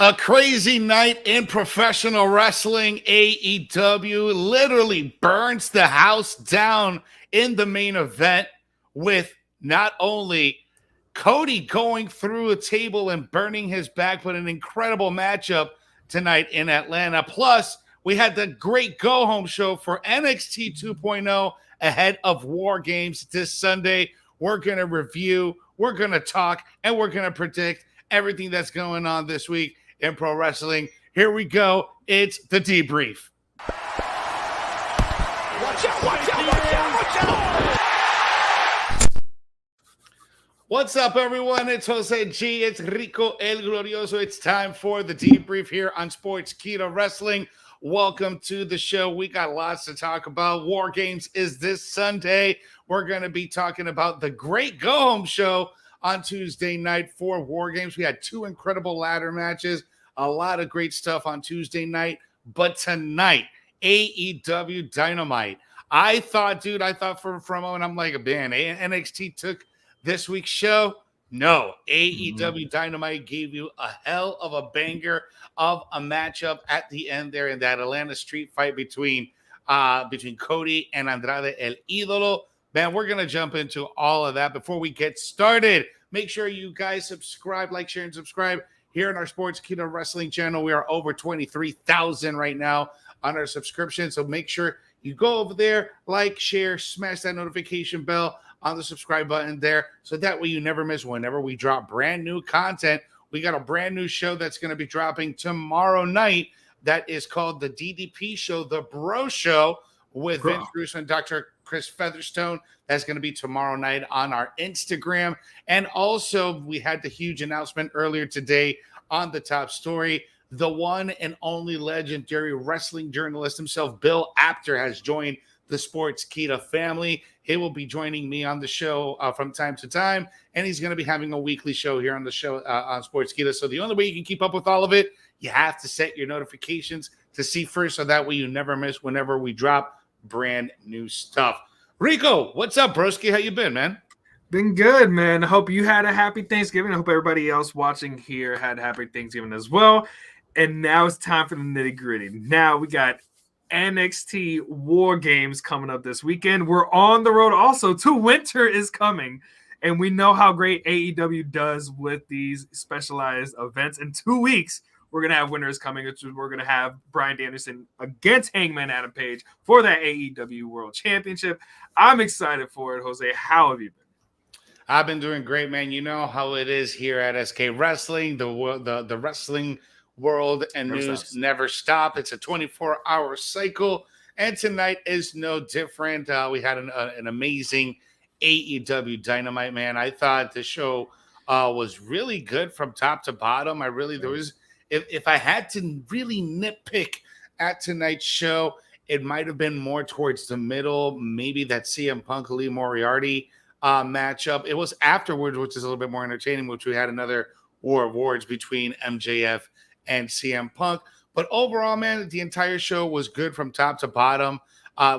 A crazy night in professional wrestling. AEW literally burns the house down in the main event with not only Cody going through a table and burning his back, but an incredible matchup tonight in Atlanta. Plus, we had the great go-home show for NXT 2.0 ahead of War Games this Sunday. We're going to review, we're going to talk, and we're going to predict everything that's going on this week in pro wrestling. Here we go. It's the debrief. Watch out, watch out, watch out, watch out! What's up, everyone? It's Jose G. It's Rico El Glorioso. It's time for the debrief here on Sportskeeda Wrestling. Welcome to the show. We got lots to talk about. War Games is this Sunday. We're going to be talking about the great go-home show on Tuesday night for War Games. We had two incredible ladder matches, a lot of great stuff on Tuesday night. But tonight, AEW Dynamite. I thought for a moment, I'm like, man, NXT took this week's show. No, AEW Dynamite gave you a hell of a banger of a matchup at the end there in that Atlanta street fight between Cody and Andrade El Idolo. Man, we're going to jump into all of that. Before we get started, make sure you guys subscribe, like, share, and subscribe here on our Sportskeeda Wrestling channel. We are over 23,000 right now on our subscription. So make sure you go over there, like, share, smash that notification bell on the subscribe button there. So that way you never miss whenever we drop brand new content. We got a brand new show that's going to be dropping tomorrow night. That is called the DDP Show, the Bro Show with Vince Russo and Dr. Chris Featherstone. That's going to be tomorrow night on our Instagram. And also, we had the huge announcement earlier today on the top story. The one and only legendary wrestling journalist himself, Bill Apter, has joined the Sportskeeda family. He will be joining me on the show from time to time, and he's going to be having a weekly show here on the show on Sportskeeda. So the only way you can keep up with all of it, you have to set your notifications to see first, so that way you never miss whenever we drop brand new stuff. Rico, what's up, broski? How you been, man? Been good, man. I hope you had a happy Thanksgiving. I hope everybody else watching here had a happy Thanksgiving as well. And now it's time for the nitty-gritty. Now we got NXT War Games coming up this weekend. We're on the road also to Winter is coming. And we know how great AEW does with these specialized events. In 2 weeks, we're going to have Winter is coming, which is we're going to have Bryan Danielson against Hangman Adam Page for that AEW World Championship. I'm excited for it, Jose. How have you been? I've been doing great, man. You know how it is here at SK Wrestling. The wrestling world and news never stop. It's a 24-hour cycle, and tonight is no different. We had an amazing AEW Dynamite, man. I thought the show was really good from top to bottom. If I had to really nitpick at tonight's show, it might have been more towards the middle, maybe that CM Punk Lee Moriarty matchup. It was afterwards, which is a little bit more entertaining, which we had another war of words between MJF and CM Punk. But overall, man, the entire show was good from top to bottom.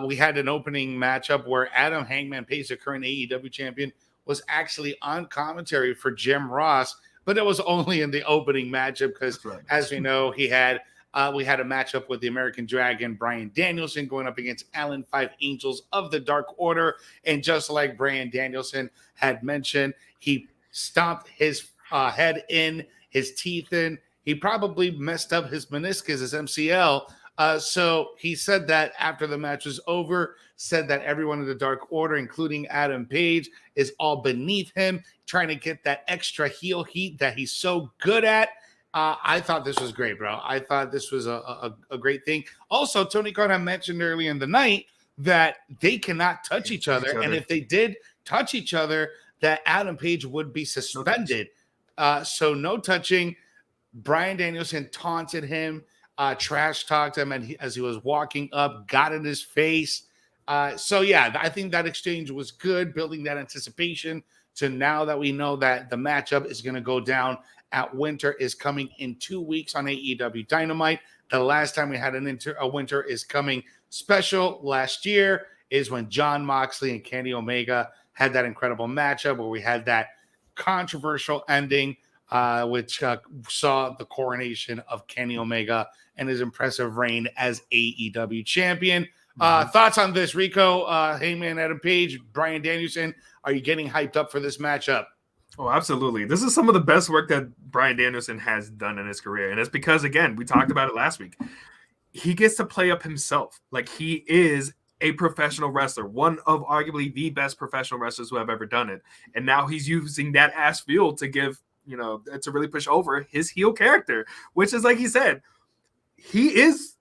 We had an opening matchup where Adam Hangman Page, the current AEW champion, was actually on commentary for Jim Ross, but it was only in the opening matchup because, as we know, we had a matchup with the American Dragon, Bryan Danielson, going up against Allen 5 Angels of the Dark Order. And just like Bryan Danielson had mentioned, he stomped his head in, his teeth in. He probably messed up his meniscus, his MCL. So he said that after the match was over, said that everyone in the Dark Order, including Adam Page, is all beneath him, trying to get that extra heel heat that he's so good at. I thought this was great, bro. I thought this was a great thing. Also, Tony Khan had mentioned early in the night that they cannot touch each other. And if they did touch each other, that Adam Page would be suspended. So no touching. Bryan Danielson taunted him, trash talked him, and as he was walking up, got in his face. So yeah, I think that exchange was good, building that anticipation to now that we know that the matchup is going to go down at Winter is coming in 2 weeks on AEW Dynamite. The last time we had a Winter is coming special last year is when Jon Moxley and Kenny Omega had that incredible matchup where we had that controversial ending which saw the coronation of Kenny Omega and his impressive reign as AEW champion. Thoughts on this, Rico? Hangman Adam Page, Bryan Danielson. Are you getting hyped up for this matchup? Oh, absolutely. This is some of the best work that Bryan Danielson has done in his career. And it's because, again, we talked about it last week. He gets to play up himself. Like, he is a professional wrestler, one of arguably the best professional wrestlers who have ever done it. And now he's using that as fuel to give, to really push over his heel character, which is, like he said, he is,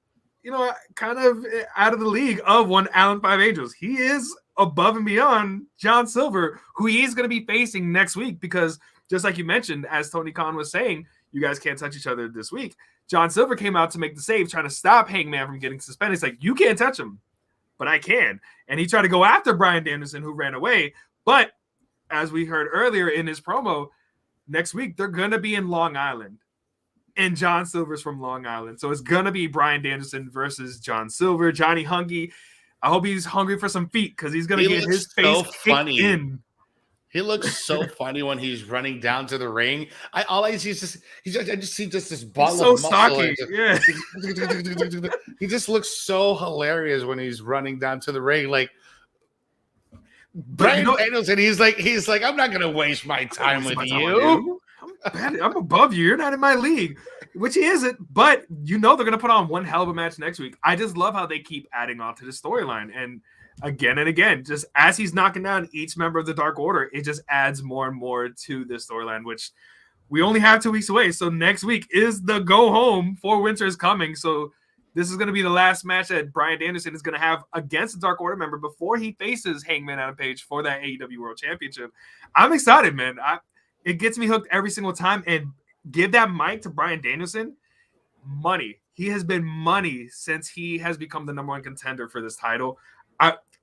kind of out of the league of one Allen 5 Angels. He is above and beyond John Silver, who he is going to be facing next week, because just like you mentioned, as Tony Khan was saying, you guys can't touch each other this week. John Silver came out to make the save, trying to stop Hangman from getting suspended. It's like, you can't touch him, but I can. And he tried to go after Bryan Danielson, who ran away. But as we heard earlier in his promo, next week, they're going to be in Long Island. And John Silver's from Long Island. So it's going to be Bryan Danielson versus John Silver. Johnny Hungy, I hope he's hungry for some feet, because he's going to get his face kicked in. He looks so funny when he's running down to the ring. I just see this ball so of muscle. Stocky. Yeah. He just looks so hilarious when he's running down to the ring. Like, Bryan Danielson, he's like, I'm not gonna waste my time with you. I'm above you. You're not in my league, which he isn't. But they're gonna put on one hell of a match next week. I just love how they keep adding on to the storyline, and again, just as he's knocking down each member of the Dark Order, it just adds more and more to this storyline, which we only have 2 weeks away. So next week is the go home for Winter is coming. So this is going to be the last match that Bryan Danielson is going to have against the Dark Order member before he faces Hangman Adam Page for that AEW World Championship. I'm excited, man. It gets me hooked every single time. And give that mic to Bryan Danielson. Money. He has been money since he has become the number one contender for this title.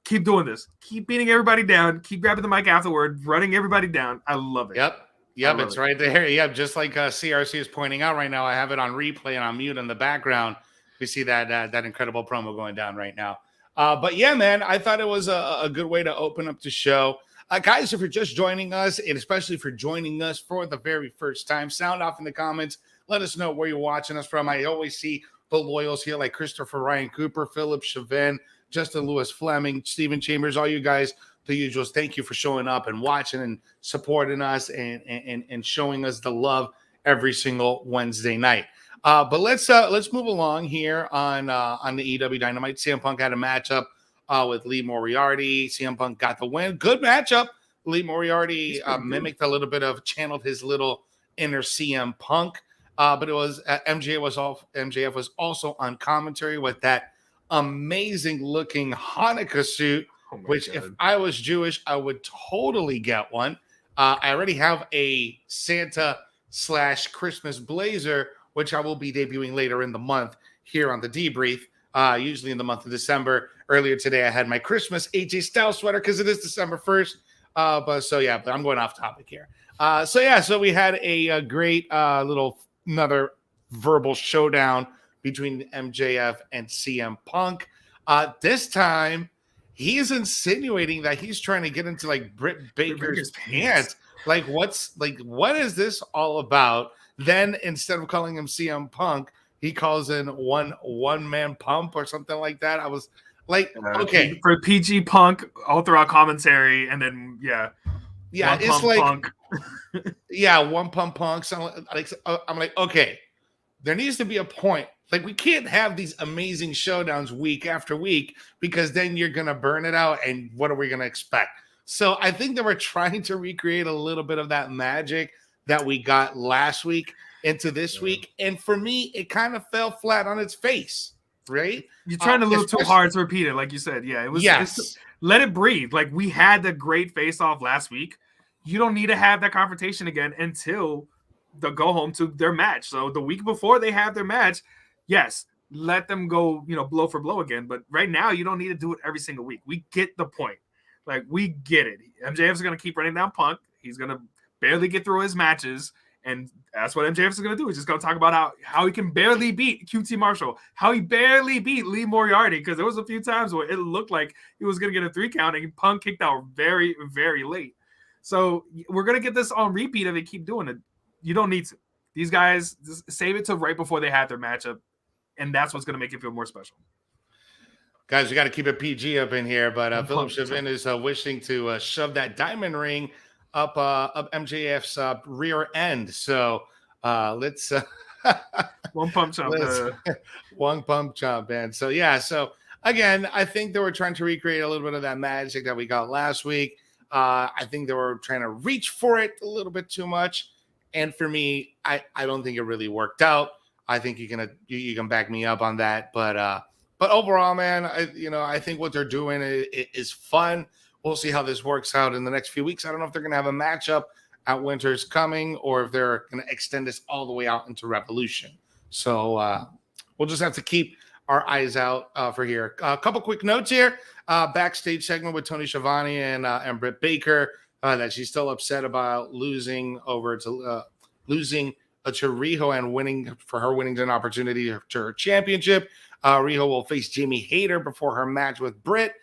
Keep doing this. Keep beating everybody down. Keep grabbing the mic afterward, running everybody down. I love it. Yep, it's right there. Yep, just like CRC is pointing out right now. I have it on replay and on mute in the background. We see that incredible promo going down right now. But yeah, man, I thought it was a good way to open up the show. Guys, if you're just joining us, and especially if you're joining us for the very first time, sound off in the comments. Let us know where you're watching us from. I always see the loyals here, like Christopher Ryan Cooper, Philip Chavin, Justin Lewis Fleming, Stephen Chambers, all you guys, the usuals. Thank you for showing up and watching and supporting us and showing us the love every single Wednesday night. But let's move along here on the AEW Dynamite. CM Punk had a matchup with Lee Moriarty. CM Punk got the win. Good matchup. Lee Moriarty channeled his little inner CM Punk. But it was MJF was also on commentary with that amazing looking Hanukkah suit, which if I was Jewish, I would totally get one. I already have a Santa / Christmas blazer, which I will be debuting later in the month here on the Debrief, usually in the month of December. Earlier today, I had my Christmas AJ Styles sweater because it is December 1st. But I'm going off topic here. So we had a great another verbal showdown between MJF and CM Punk. This time, he's insinuating that he's trying to get into like Britt Baker's pants. What is this all about? Then instead of calling him CM Punk, he calls in one man pump or something like that. I was like, okay, for PG Punk all throughout commentary, and then it's like Punk. One pump Punk. I'm like, okay, there needs to be a point. Like, we can't have these amazing showdowns week after week, because then you're going to burn it out, and what are we going to expect? So I think that we're trying to recreate a little bit of that magic that we got last week into this week. And for me, it kind of fell flat on its face, right? You're trying a little too hard to repeat it, like you said. Yeah, it was. Yes. Let it breathe. Like, we had the great face-off last week. You don't need to have that confrontation again until they go home to their match. So the week before they have their match, yes, let them go, blow for blow again. But right now, you don't need to do it every single week. We get the point. Like, we get it. MJF is going to keep running down Punk. He's going to barely get through his matches. And that's what MJF is going to do. He's just going to talk about how he can barely beat QT Marshall, how he barely beat Lee Moriarty, because there was a few times where it looked like he was going to get a 3 count, and Punk kicked out very, very late. So we're going to get this on repeat if they keep doing it. you don't need to. These guys, just save it to right before they have their matchup, and that's what's going to make it feel more special. Guys, we got to keep it PG up in here, but Philip Shaman is wishing to shove that diamond ring up MJF's rear end. So let's one pump chomp. One pump chomp, man. So yeah, so again, I think they were trying to recreate a little bit of that magic that we got last week. I think they were trying to reach for it a little bit too much. And for me, I don't think it really worked out. I think you can back me up on that. But overall, man, I think what they're doing is fun. We'll see how this works out in the next few weeks. I don't know if they're going to have a matchup at Winter's Coming or if they're going to extend this all the way out into Revolution. So we'll just have to keep our eyes out for here. A couple quick notes here. Backstage segment with Tony Schiavone and Britt Baker that she's still upset about losing to Riho and winning an opportunity to her championship. Riho will face Jamie Hayter before her match with Britt.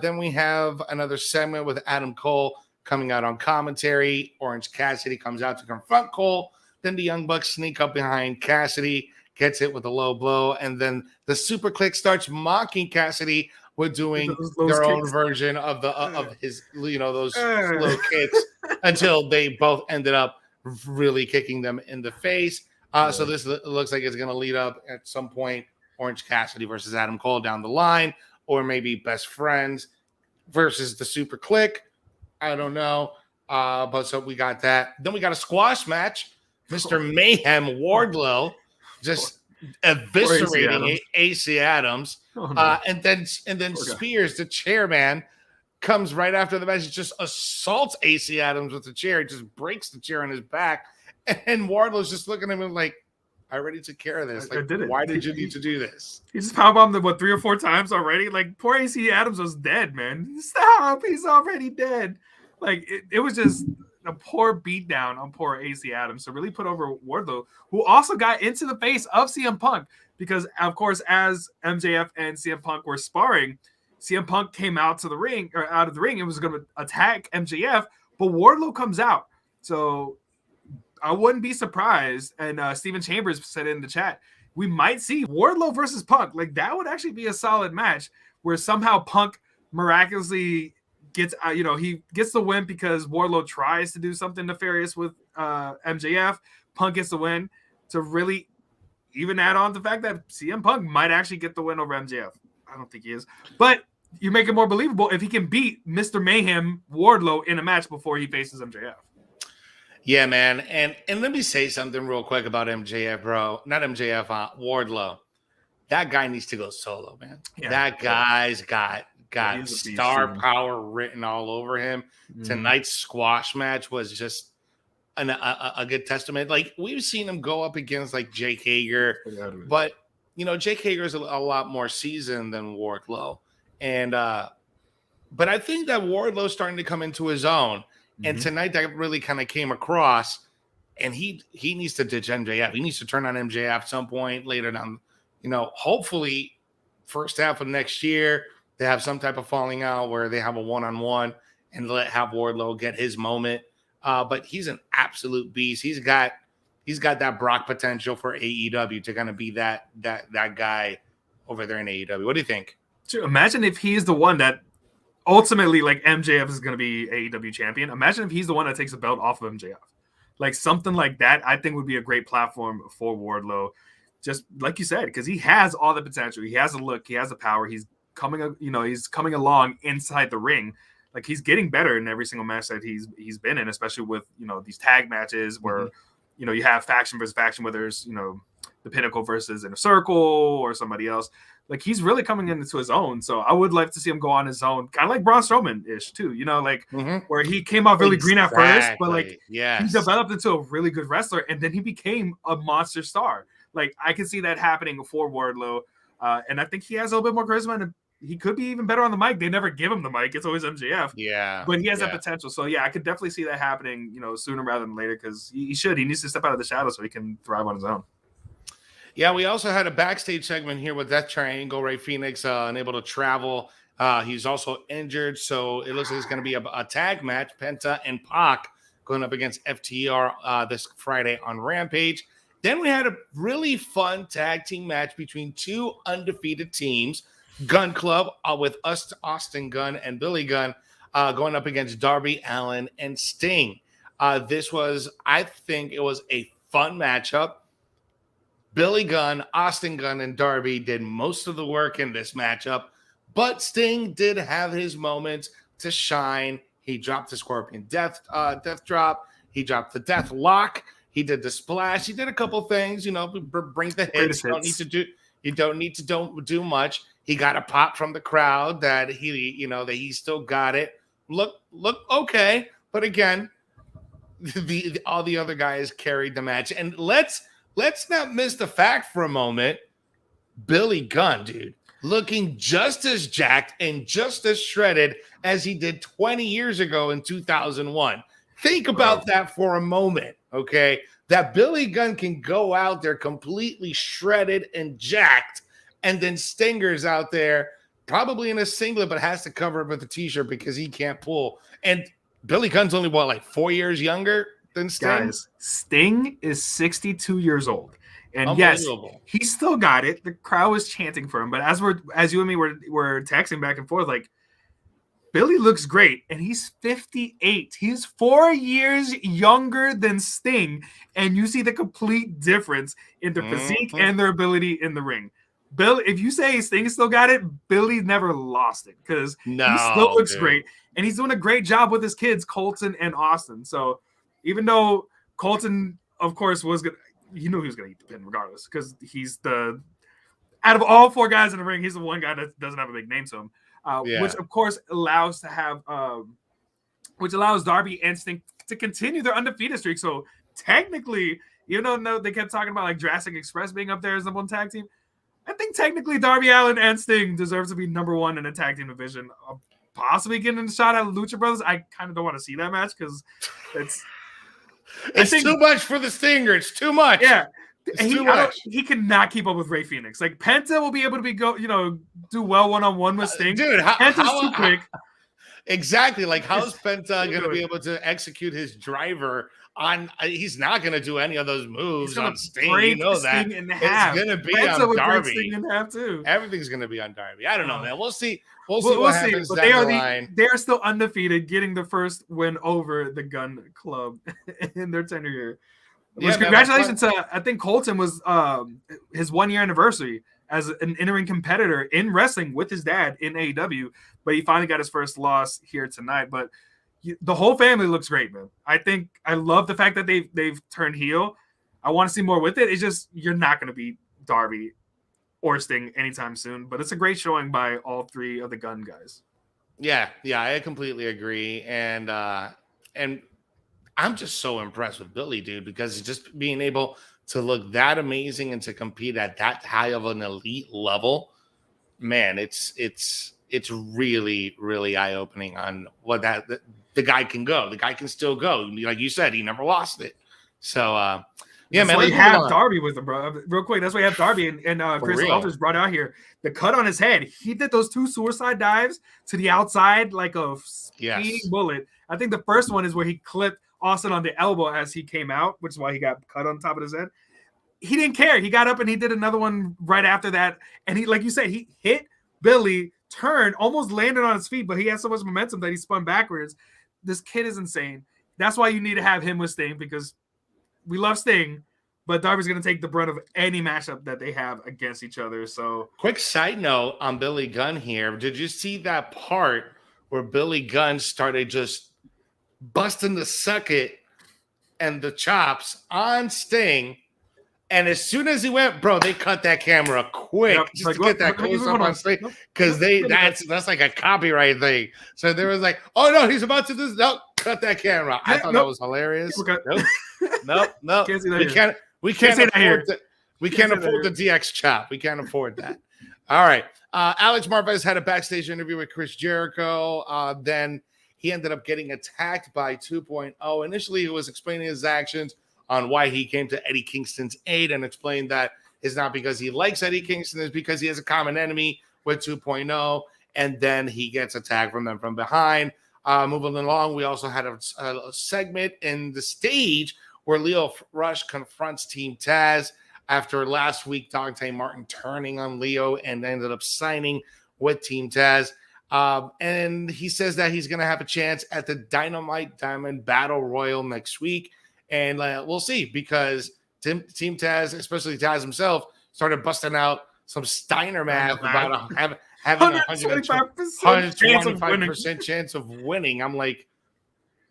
Then we have another segment with Adam Cole coming out on commentary. Orange Cassidy comes out to confront Cole. Then the Young Bucks sneak up behind Cassidy, gets hit with a low blow, and then the Super Click starts mocking Cassidy with doing their own version of his those slow kicks until they both ended up really kicking them in the face. So this looks like it's going to lead up at some point. Orange Cassidy versus Adam Cole down the line, or maybe best friends versus the Super Click. I don't know. But so we got that. Then we got a squash match. Mr. Mayhem Wardlow just eviscerating AC Adams. Oh, no. And then Spears, the chairman, comes right after the match. He just assaults AC Adams with the chair. He just breaks the chair on his back. And Wardlow's just looking at him like, I already took care of this. Like, why did you need to do this? He just powerbombed him, 3 or 4 times already? Like, poor AC Adams was dead, man. Stop. He's already dead. Like, it was just a poor beatdown on poor AC Adams to really put over Wardlow, who also got into the face of CM Punk because, of course, as MJF and CM Punk were sparring, CM Punk came out of the ring and was going to attack MJF, but Wardlow comes out. So I wouldn't be surprised. And Steven Chambers said in the chat, we might see Wardlow versus Punk. Like, that would actually be a solid match where somehow Punk miraculously gets, he gets the win because Wardlow tries to do something nefarious with MJF. Punk gets the win to really even add on the fact that CM Punk might actually get the win over MJF. I don't think he is, but you make it more believable if he can beat Mr. Mayhem Wardlow in a match before he faces MJF. Yeah, man. And let me say something real quick about MJF, bro. Not MJF, Wardlow. That guy needs to go solo, man. Yeah, that guy's got star power written all over him. Mm. Tonight's squash match was just a good testament. Like, we've seen him go up against like Jake Hager, but Jake Hager is a lot more seasoned than Wardlow. And but I think that Wardlow's starting to come into his own. And tonight that really kind of came across, and he needs to ditch MJF. He needs to turn on MJF at some point later down, hopefully first half of next year, they have some type of falling out where they have a one-on-one and have Wardlow get his moment. But he's an absolute beast. He's got that Brock potential for AEW to kind of be that guy over there in AEW. What do you think? Imagine if he's the one that ultimately, like, MJF is going to be AEW champion. Imagine if he's the one that takes the belt off of MJF. Like, something like that, I think would be a great platform for Wardlow. Just like you said, because he has all the potential. He has a look. He has the power. He's coming along inside the ring. Like, he's getting better in every single match that he's been in, especially with, these tag matches where, you have faction versus faction, whether it's, the Pinnacle versus Inner Circle or somebody else. Like, he's really coming into his own. So I would like to see him go on his own, kind of like Braun Strowman-ish too, where he came out really green at first, but like he developed into a really good wrestler, and then he became a monster star. Like, I can see that happening for Wardlow. And I think he has a little bit more charisma, and he could be even better on the mic. They never give him the mic. It's always MJF. Yeah. But he has that potential. So, yeah, I could definitely see that happening, sooner rather than later, because he should. He needs to step out of the shadow so he can thrive on his own. Yeah, we also had a backstage segment here with Death Triangle. Ray Phoenix unable to travel. He's also injured, so it looks like it's going to be a tag match. Penta and Pac going up against FTR this Friday on Rampage. Then we had a really fun tag team match between two undefeated teams, Gun Club with Austin Gunn and Billy Gunn going up against Darby Allin and Sting. This was, I think it was a fun matchup. Billy Gunn, Austin Gunn, and Darby did most of the work in this matchup, but Sting did have his moments to shine. He dropped the Scorpion Death Drop. He dropped the Death Lock. He did the splash. He did a couple things, bring the hits. You don't need to do much. He got a pop from the crowd that he still got it. Look okay, but again, all the other guys carried the match. And let's not miss the fact for a moment. Billy Gunn, dude, looking just as jacked and just as shredded as he did 20 years ago in 2001. Think about that for a moment, okay? That Billy Gunn can go out there completely shredded and jacked, and then Stinger's out there probably in a singlet, but has to cover it with a t-shirt because he can't pull. And Billy Gunn's only, 4 years younger than Sting? Guys, Sting is 62 years old. And yes, he still got it. The crowd was chanting for him. But as you and me were texting back and forth, like, Billy looks great, and he's 58. He's 4 years younger than Sting, and you see the complete difference in their physique and their ability in the ring. Bill, if you say Sting still got it, Billy never lost it because he still looks great, and he's doing a great job with his kids, Colton and Austin. So even though Colton, of course, was gonna, he knew he was gonna eat the pin regardless because he's out of all four guys in the ring, he's the one guy that doesn't have a big name to him. Which of course allows Darby and Sting to continue their undefeated streak. So technically, even though they kept talking about like Jurassic Express being up there as number one tag team, I think technically Darby Allin and Sting deserves to be number one in the tag team division. Possibly getting a shot at Lucha Brothers. I kind of don't want to see that match because it's too much for the Stinger. It's too much. Yeah. He cannot keep up with Rey Fenix. Like Penta will be able to do well one-on-one with Sting. Dude, Penta's too quick. Exactly. Like, how's Penta going to be able to execute his driver on? He's not going to do any of those moves on Sting. You know that. It's going to be Penta on Darby. Sting in half too. Everything's going to be on Darby. I don't know, man. We'll see. We'll see what happens down the line. They are still undefeated, getting the first win over the Gun Club in their tenure here. Congratulations to, I think Colton was his 1 year anniversary as an in-ring competitor in wrestling with his dad in AEW, but he finally got his first loss here tonight. But the whole family looks great, man. I love the fact that they've turned heel. I want to see more with it. It's just you're not going to beat Darby or Sting anytime soon, but it's a great showing by all three of the Gun guys. Yeah, I completely agree, and I'm just so impressed with Billy, dude, because just being able to look that amazing and to compete at that high of an elite level, man, it's really, really eye-opening on what the guy can go. The guy can still go. Like you said, he never lost it. So, yeah, man. We have Darby with him, bro. Real quick, that's why you have Darby and Chris Walters brought out here. The cut on his head. He did those two suicide dives to the outside like a speeding bullet. I think the first one is where he clipped Austin on the elbow as he came out, which is why he got cut on top of his head. He didn't care. He got up and he did another one right after that. And he, like you said, he hit Billy, turned, almost landed on his feet, but he had so much momentum that he spun backwards. This kid is insane. That's why you need to have him with Sting, because we love Sting, but Darby's going to take the brunt of any matchup that they have against each other. So, quick side note on Billy Gunn here. Did you see that part where Billy Gunn started just busting the sucket and the chops on Sting, and as soon as he went, bro, they cut that camera quick to get that close up on Sting, because that's like a copyright thing. So there was like, oh no, he's about to do this. No, cut that camera. I thought that was hilarious. Nope. We can't afford the DX chop. We can't afford that. All right. Alex Marvez had a backstage interview with Chris Jericho. Then he ended up getting attacked by 2.0. Initially, he was explaining his actions on why he came to Eddie Kingston's aid, and explained that it's not because he likes Eddie Kingston, it's because he has a common enemy with 2.0. And then he gets attacked from them from behind. Moving along, we also had a segment in the stage where Leo Rush confronts Team Taz after last week Dante Martin turning on Leo and ended up signing with Team Taz. And he says that he's going to have a chance at the Dynamite Diamond Battle Royal next week. And we'll see, because Team Taz, especially Taz himself, started busting out some Steiner math about having a 125% chance of winning. I'm like,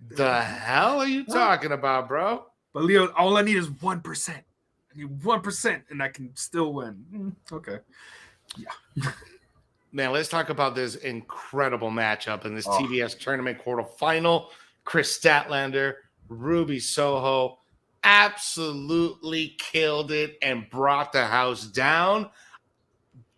the hell are you talking about, bro? But Leo, all I need is 1%. I need 1%, and I can still win. Okay. Yeah. Man, let's talk about this incredible matchup in this TBS tournament quarterfinal. Chris Statlander, Ruby Soho absolutely killed it and brought the house down.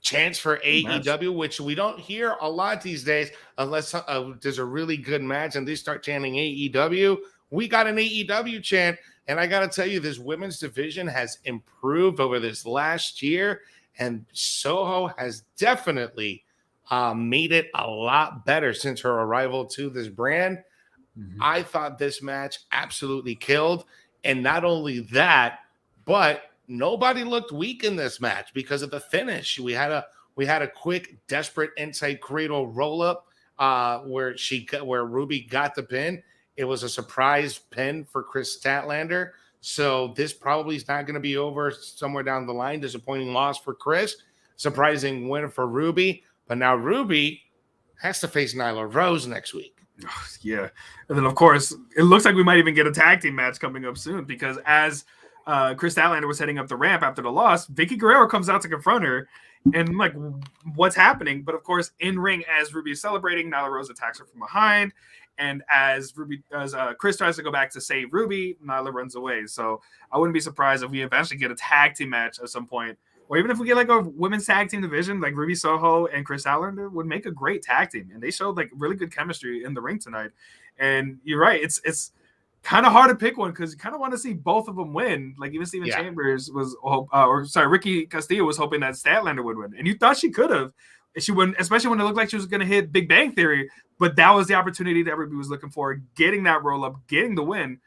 Chance for AEW, which we don't hear a lot these days unless there's a really good match and they start chanting AEW. We got an AEW chant, and I got to tell you, this women's division has improved over this last year, and Soho has definitely made it a lot better since her arrival to this brand. Mm-hmm. I thought this match absolutely killed, and not only that, but nobody looked weak in this match because of the finish. We had a quick, desperate inside cradle roll up where Ruby got the pin. It was a surprise pin for Chris Statlander. So this probably is not going to be over somewhere down the line. Disappointing loss for Chris. Surprising win for Ruby. But now Ruby has to face Nyla Rose next week. Yeah. And then, of course, it looks like we might even get a tag team match coming up soon, because as Chris Statlander was heading up the ramp after the loss, Vicky Guerrero comes out to confront her. And I'm like, what's happening? But of course, in ring, as Ruby is celebrating, Nyla Rose attacks her from behind. And as Chris tries to go back to save Ruby, Nyla runs away. So I wouldn't be surprised if we eventually get a tag team match at some point. Or even if we get like a women's tag team division, like Ruby Soho and Chris Statlander would make a great tag team. And they showed like really good chemistry in the ring tonight. And you're right. It's kind of hard to pick one because you kind of want to see both of them win. Like even Steven Chambers was, Ricky Castillo was hoping that Statlander would win. And you thought she could have. She wouldn't, especially when it looked like she was going to hit Big Bang Theory. But that was the opportunity that everybody was looking for, getting that roll up, getting the win.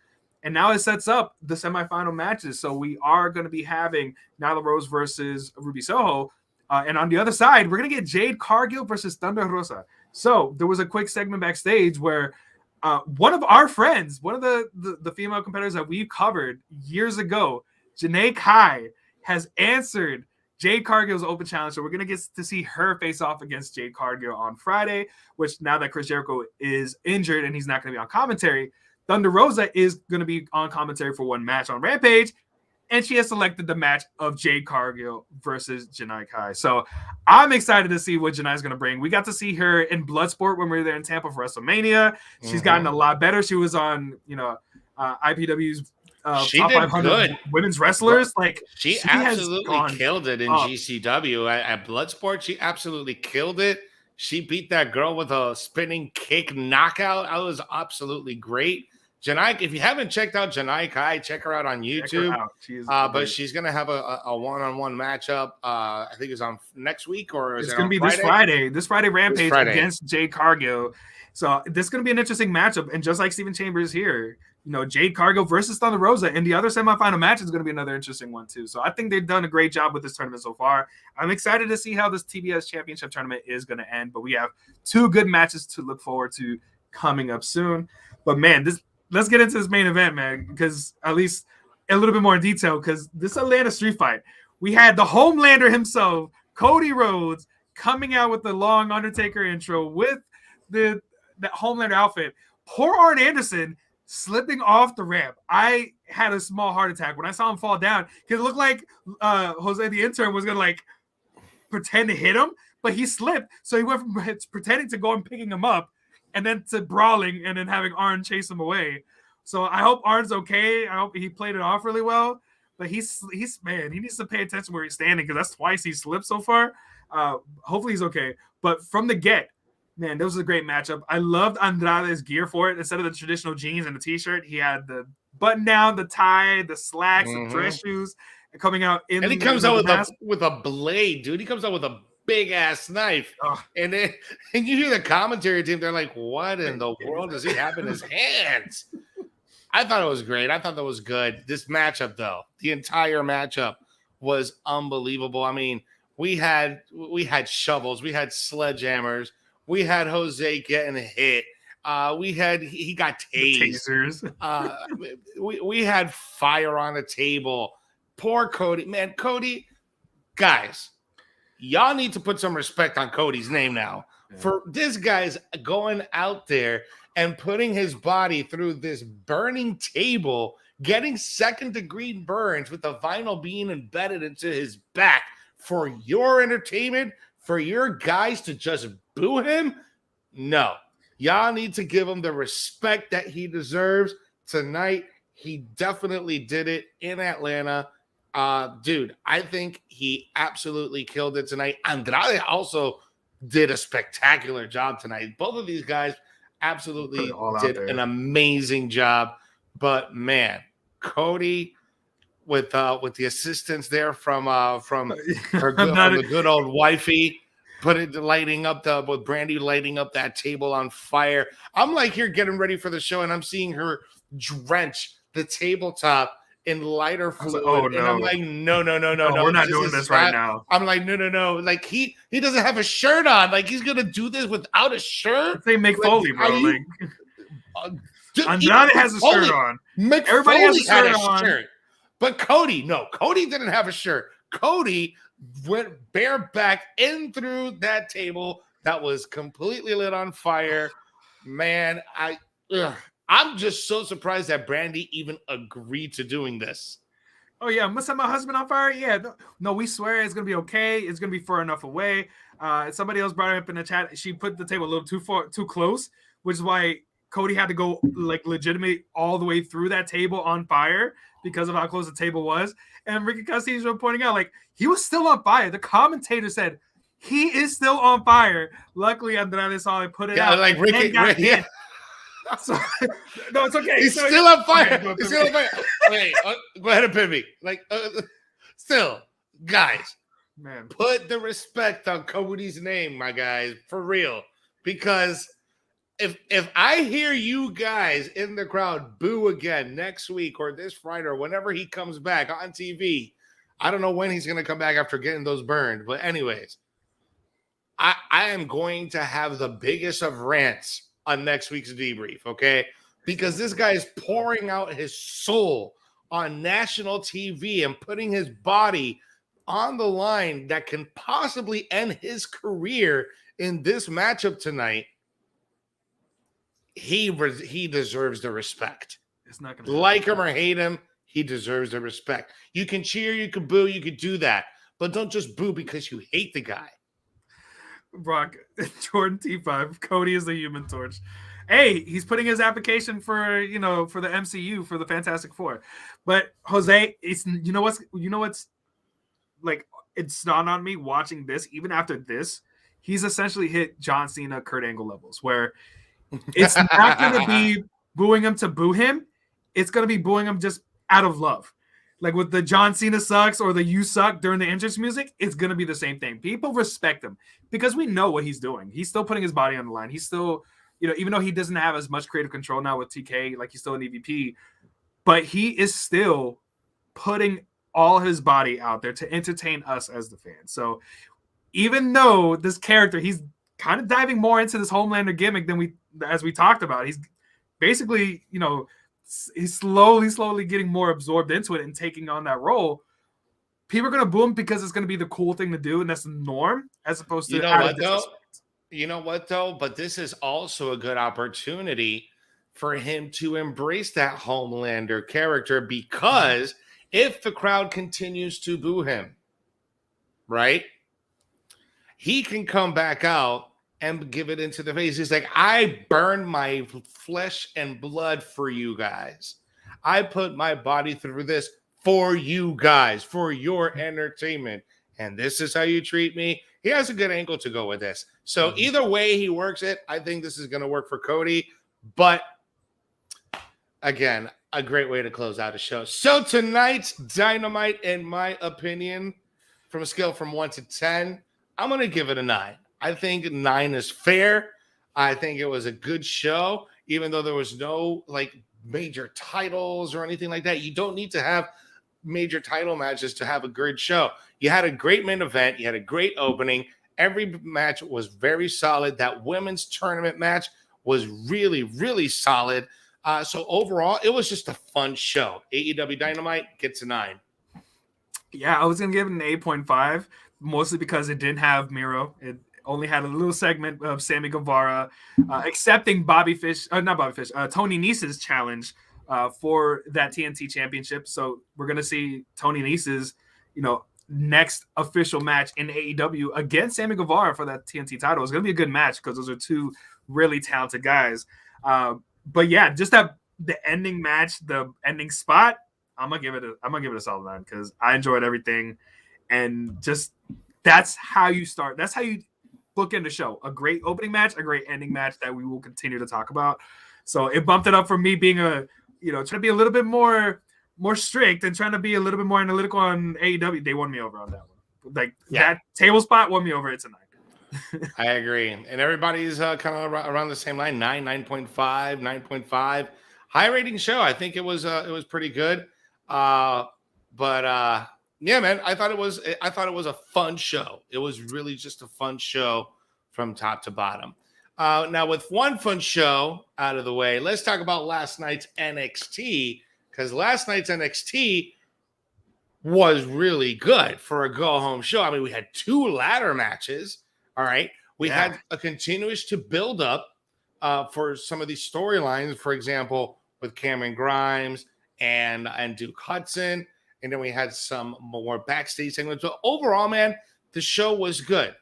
And now it sets up the semifinal matches. So we are going to be having Nyla Rose versus Ruby Soho. And on the other side, we're going to get Jade Cargill versus Thunder Rosa. So there was a quick segment backstage where one of our friends, one of the female competitors that we've covered years ago, Janae Kai, has answered Jade Cargill's open challenge. So we're going to get to see her face off against Jade Cargill on Friday, which now that Chris Jericho is injured and he's not going to be on commentary, Thunder Rosa is going to be on commentary for one match on Rampage, and she has selected the match of Jade Cargill versus Janae Kai. So I'm excited to see what Janae is going to bring. We got to see her in Bloodsport when we were there in Tampa for WrestleMania. She's gotten a lot better. She was on, IPW's top 500 good women's wrestlers. Like she absolutely killed it in GCW at Bloodsport. She absolutely killed it. She beat that girl with a spinning kick knockout. That was absolutely great. Janai, if you haven't checked out Janai Kai, check her out on YouTube. But she's going to have a one-on-one matchup. I think it's on next week, or is it's going to be Friday? This Friday Rampage against Jade Cargill. So this is going to be an interesting matchup. And just like Steven Chambers here, Jade Cargill versus Thunder Rosa, and the other semifinal match is going to be another interesting one too. So I think they've done a great job with this tournament so far. I'm excited to see how this TBS Championship tournament is going to end. But we have two good matches to look forward to coming up soon. But man, let's get into this main event, man, because at least a little bit more in detail, because this Atlanta street fight, we had the Homelander himself, Cody Rhodes, coming out with the long Undertaker intro with that Homelander outfit. Poor Arn Anderson slipping off the ramp. I had a small heart attack when I saw him fall down, because it looked like Jose the intern was going to pretend to hit him, but he slipped. So he went from pretending to go and picking him up, and then to brawling, and then having Arn chase him away. So I hope Arn's okay. I hope he played it off really well. But he needs to pay attention where he's standing, because that's twice he slipped so far. Hopefully he's okay. But from the get, man, this was a great matchup. I loved Andrade's gear for it. Instead of the traditional jeans and the t-shirt, he had the button down, the tie, the slacks, the dress shoes, and coming out in. And he comes out with a blade, dude. He comes out with a big ass knife. And you hear the commentary team, they're like, what in the world does he have in his hands? I thought it was great. I thought that was good. This matchup, though, the entire matchup was unbelievable. I mean, we had shovels, we had sledgehammers, we had Jose getting hit. He got tased. We had fire on the table. Poor Cody, man. Cody, guys, y'all need to put some respect on Cody's name now. Yeah. For this guy's going out there and putting his body through this burning table, getting second-degree burns with the vinyl being embedded into his back for your entertainment, for your guys to just boo him? No. Y'all need to give him the respect that he deserves tonight. He definitely did it in Atlanta. Dude, I think he absolutely killed it tonight. Andrade also did a spectacular job tonight. Both of these guys absolutely did an amazing job. But man, Cody with the assistance there from the good old wifey, with Brandy lighting up that table on fire. I'm like here getting ready for the show, and I'm seeing her drench the tabletop in lighter fluid. Like, oh, no. And I'm like, no. We're not doing this right now. I'm like, no. Like he doesn't have a shirt on. Like he's gonna do this without a shirt. They make Foley, bro. Andrade has a shirt on. Everybody has a shirt on. But Cody didn't have a shirt. Cody went bareback in through that table that was completely lit on fire. Man, I'm just so surprised that Brandy even agreed to doing this. Oh, yeah. Must have my husband on fire? Yeah. No, we swear it's going to be okay. It's going to be far enough away. Somebody else brought it up in the chat. She put the table a little too close, which is why Cody had to go like legitimately all the way through that table on fire because of how close the table was. And Ricky Castillo was pointing out, like, he was still on fire. The commentator said he is still on fire. Luckily, Andrade saw it, put it out. Like Ricky. So, no, it's okay. He's still on fire. He's still on fire. Wait, go ahead and pin me. Like, still, guys, man, put the respect on Cody's name, my guys, for real. Because if I hear you guys in the crowd boo again next week or this Friday or whenever he comes back on TV, I don't know when he's going to come back after getting those burned. But anyways, I am going to have the biggest of rants on next week's debrief, okay? Because this guy is pouring out his soul on national TV and putting his body on the line that can possibly end his career in this matchup tonight. He deserves the respect. It's not gonna like him or hate him, he deserves the respect. You can cheer, you can boo, you can do that, but don't just boo because you hate the guy. Brock, Jordan T5, Cody is the Human Torch. Hey, he's putting his application for the MCU for the Fantastic Four. But Jose, it's you know what's like, it's not on me watching this. Even after this, he's essentially hit John Cena, Kurt Angle levels, where it's not going to be booing him to boo him. It's going to be booing him just out of love. Like with the John Cena sucks or the you suck during the entrance music, it's going to be the same thing. People respect him because we know what he's doing. He's still putting his body on the line. He's still, even though he doesn't have as much creative control now with TK, like he's still an EVP, but he is still putting all his body out there to entertain us as the fans. So even though this character, he's kind of diving more into this Homelander gimmick than as we talked about. He's basically, he's slowly getting more absorbed into it and taking on that role. People are going to boo him because it's going to be the cool thing to do, and that's the norm, as opposed to You know what, though? But this is also a good opportunity for him to embrace that Homelander character, because if the crowd continues to boo him, right, he can come back out and give it into the face. He's like, I burned my flesh and blood for you guys. I put my body through this for you guys, for your entertainment. And this is how you treat me. He has a good angle to go with this. So either way he works it, I think this is going to work for Cody. But again, a great way to close out a show. So tonight's Dynamite, in my opinion, from a scale from 1 to 10, I'm going to give it a 9. I think 9 is fair. I think it was a good show, even though there was no like major titles or anything like that. You don't need to have major title matches to have a good show. You had a great main event. You had a great opening. Every match was very solid. That women's tournament match was really, really solid. So overall, it was just a fun show. AEW Dynamite gets a 9. Yeah, I was going to give it an 8.5, mostly because it didn't have Miro. It only had a little segment of Sammy Guevara accepting Tony Nese's challenge for that TNT championship. So we're going to see Tony Nese's, next official match in AEW against Sammy Guevara for that TNT title. It's going to be a good match because those are two really talented guys. But yeah, just the ending match, the ending spot, I'm gonna give it a solid 9 because I enjoyed everything, and just that's how you start. That's how you book in the show. A great opening match, a great ending match that we will continue to talk about. So it bumped it up for me being trying to be a little bit more strict and trying to be a little bit more analytical on AEW. They won me over on that one. That table spot won me over. It's a 9. I agree. And everybody's kind of around the same line, 9, 9.5, 9.5. High rating show. I think it was pretty good. Yeah, man, I thought it was a fun show. It was really just a fun show from top to bottom. Now with one fun show out of the way, let's talk about last night's NXT, because last night's NXT was really good for a go-home show. I mean, we had 2 ladder matches. All right. We had a continuous to build up for some of these storylines, for example, with Cameron Grimes and Duke Hudson. And then we had some more backstage segments. But overall, man, the show was good.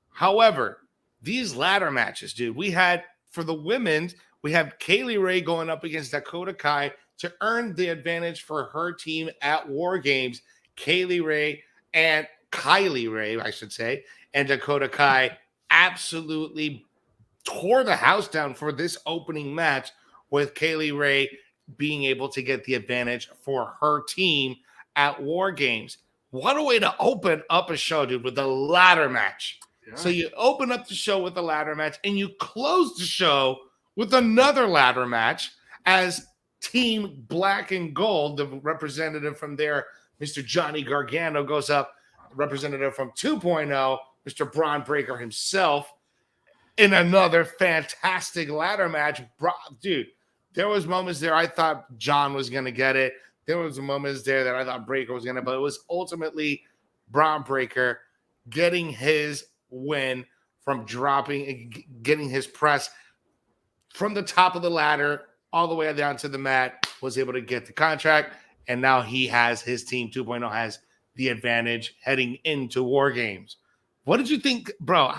However, these ladder matches, dude, we had for the women's, we have Kaylee Ray going up against Dakota Kai to earn the advantage for her team at War Games. Kylie Ray, I should say, and Dakota Kai absolutely tore the house down for this opening match, with Kaylee Ray being able to get the advantage for her team at War Games. What a way to open up a show, dude, with a ladder match. Yeah. So you open up the show with a ladder match and you close the show with another ladder match as Team Black and Gold, the representative from there, Mr. Johnny Gargano, goes up, representative from 2.0, Mr. Braun Breaker himself, in another fantastic ladder match. Dude, there was moments there I thought John was going to get it. There was moments there that I thought Breaker was going to, but it was ultimately Braun Breaker getting his win from getting his press from the top of the ladder all the way down to the mat, was able to get the contract, and now his team 2.0 has the advantage heading into War Games. What did you think, bro?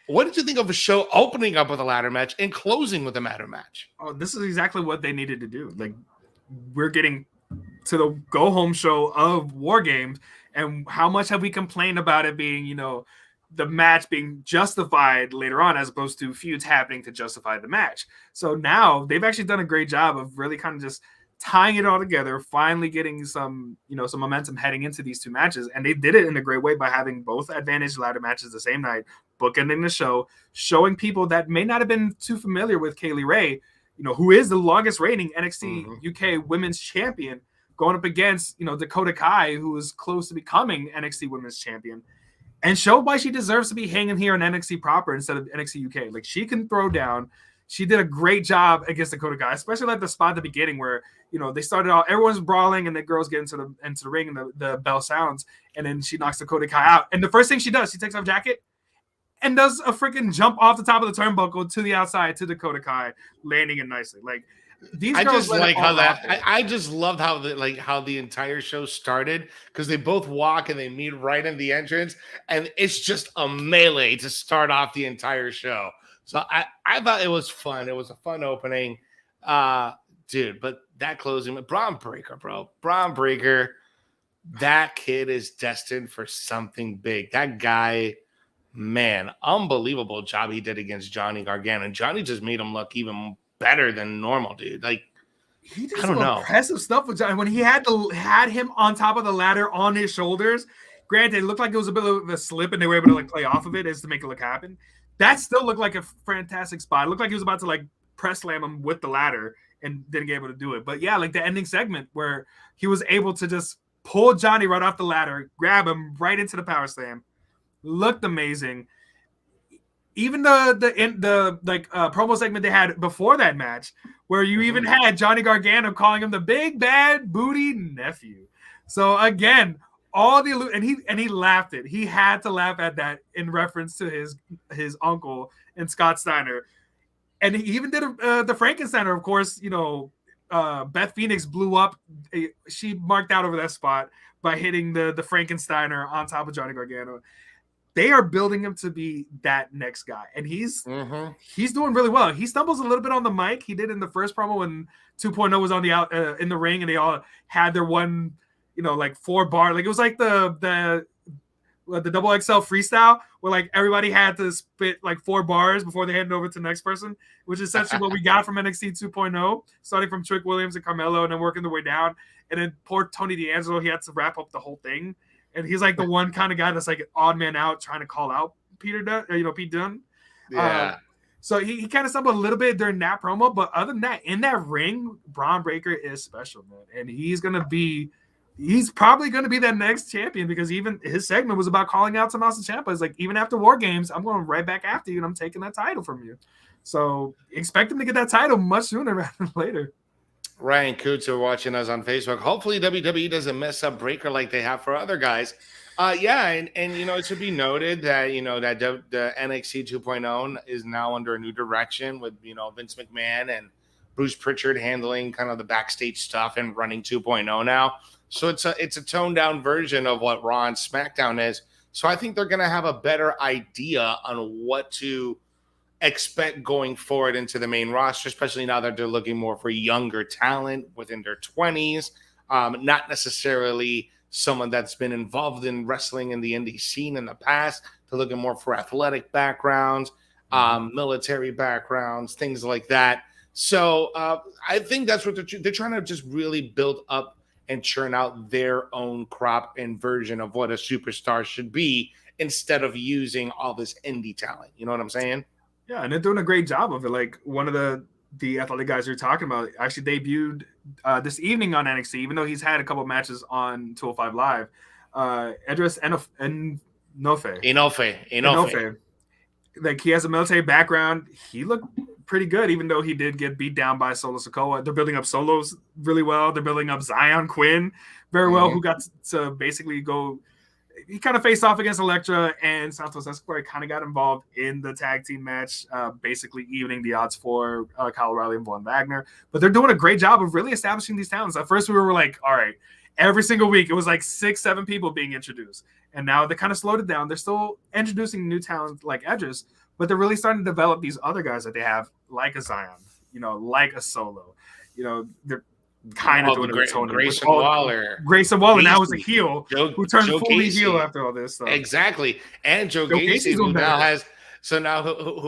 What did you think of a show opening up with a ladder match and closing with a ladder match? Oh, this is exactly what they needed to do. Like, we're getting to the go-home show of War Games, and how much have we complained about it being, the match being justified later on as opposed to feuds happening to justify the match. So now they've actually done a great job of really kind of just tying it all together, finally getting some momentum heading into these 2 matches. And they did it in a great way by having both advantage ladder matches the same night, bookending the show, showing people that may not have been too familiar with Kaylee Ray, who is the longest reigning NXT UK Women's Champion, going up against, Dakota Kai, who is close to becoming NXT Women's Champion, and showed why she deserves to be hanging here in NXT proper instead of NXT UK. Like, she can throw down. She did a great job against Dakota Kai, especially like the spot at the beginning where, they started out, everyone's brawling, and the girls get into the ring, and the bell sounds, and then she knocks Dakota Kai out. And the first thing she does, she takes off her jacket and does a freaking jump off the top of the turnbuckle to the outside to Dakota Kai, landing it nicely. Like, these I girls just like how that. I just loved how the entire show started, because they both walk and they meet right in the entrance, and it's just a melee to start off the entire show. So I thought it was fun. It was a fun opening, dude. But that closing with Braun Breaker, bro, Braun Breaker, that kid is destined for something big. That guy, man, unbelievable job he did against Johnny Gargano. And Johnny just made him look even better than normal, dude. Like, he did some impressive stuff with Johnny when he had him on top of the ladder on his shoulders. Granted, it looked like it was a bit of a slip, and they were able to like play off of it as to make it look happen. That still looked like a fantastic spot. It looked like he was about to like press slam him with the ladder and didn't get able to do it. But yeah, like the ending segment where he was able to just pull Johnny right off the ladder, grab him right into the power slam, looked amazing. Even the promo segment they had before that match, where you even had Johnny Gargano calling him the big bad booty nephew. So again, all the and he laughed it. He had to laugh at that in reference to his uncle and Scott Steiner, and he even did the Frankensteiner. Of course, Beth Phoenix blew up. She marked out over that spot by hitting the Frankensteiner on top of Johnny Gargano. They are building him to be that next guy, and he's doing really well. He stumbles a little bit on the mic. He did in the first promo when 2.0 was on the in the ring, and they all had their one, like 4-bar. Like it was like the double XL freestyle where like everybody had to spit like 4 bars before they handed over to the next person, which is essentially what we got from NXT 2.0, starting from Trick Williams and Carmelo, and then working their way down. And then poor Tony D'Angelo, he had to wrap up the whole thing. And he's like the one kind of guy that's like an odd man out trying to call out Pete Dunne. Yeah. So he kind of stumbled a little bit during that promo, but other than that, in that ring, Braun Breaker is special, man. And he's probably going to be that next champion, because even his segment was about calling out Tommaso Ciampa. It's like, even after War Games, I'm going right back after you and I'm taking that title from you. So expect him to get that title much sooner rather than later. Ryan Coots are watching us on Facebook. Hopefully WWE doesn't mess up Breaker like they have for other guys. And it should be noted that that the NXT 2.0 is now under a new direction with Vince McMahon and Bruce Pritchard handling kind of the backstage stuff and running 2.0 now. So it's a toned down version of what Raw and SmackDown is. So I think they're going to have a better idea on what to expect going forward into the main roster, especially now that they're looking more for younger talent within their 20s, not necessarily someone that's been involved in wrestling in the indie scene in the past. They're looking more for athletic backgrounds, military backgrounds, things like that. So I think that's what they're trying to just really build up and churn out their own crop and version of what a superstar should be, instead of using all this indie talent. You know what I'm saying? Yeah, and they're doing a great job of it. Like one of the athletic guys you're talking about actually debuted this evening on NXT, even though he's had a couple of matches on 205 Live. Edris Enofe. Like he has a military background. He looked pretty good, even though he did get beat down by Solo Sikoa. They're building up Solos really well. They're building up Zion Quinn very well, who got to basically go. He kind of faced off against Elektra, and Santos Escobar kind of got involved in the tag team match, basically evening the odds for Kyle O'Reilly and Von Wagner. But they're doing a great job of really establishing these talents. At first, we were like, all right, every single week, it was like 6-7 people being introduced. And now they kind of slowed it down. They're still introducing new talent like Edris, but they're really starting to develop these other guys that they have, like a Zion, like a Solo. They're kind of doing it with Tony. Grayson Waller. Grayson Waller now is a heel who turned fully heel after all this stuff. Exactly. And Joe Gacy, who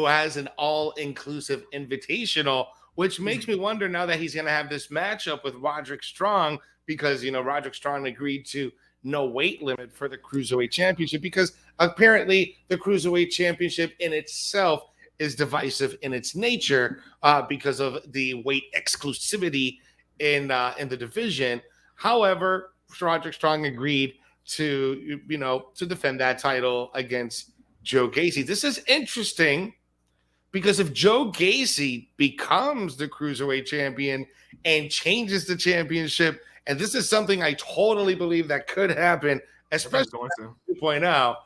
has an all-inclusive invitational, which makes me wonder now that he's going to have this matchup with Roderick Strong, because, Roderick Strong agreed to no weight limit for the Cruiserweight Championship, because apparently the Cruiserweight Championship in itself is divisive in its nature because of the weight exclusivity in the division. However, Roderick Strong agreed to defend that title against Joe Gacy. This is interesting, because if Joe Gacy becomes the Cruiserweight Champion and changes the championship, and this is something I totally believe that could happen, especially 2.0,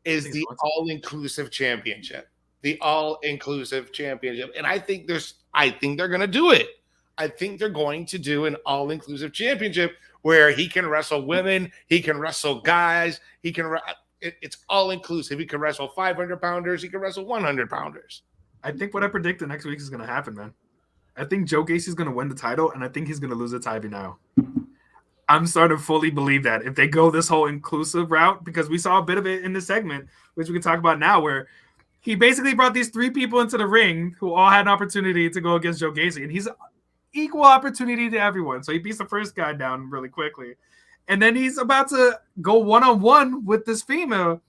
is the all-inclusive championship. The all-inclusive championship. And I think they're going to do it. I think they're going to do an all-inclusive championship where he can wrestle women, he can wrestle guys, it's all-inclusive. He can wrestle 500-pounders, he can wrestle 100-pounders. I think what I predicted next week is going to happen, man. I think Joe Gacy's going to win the title, and I think he's going to lose it to Ivy now. I'm starting to fully believe that if they go this whole inclusive route, because we saw a bit of it in this segment, which we can talk about now, where he basically brought these 3 people into the ring who all had an opportunity to go against Joe Gacy, and he's equal opportunity to everyone. So he beats the first guy down really quickly. and then he's about to go one-on-one with this female,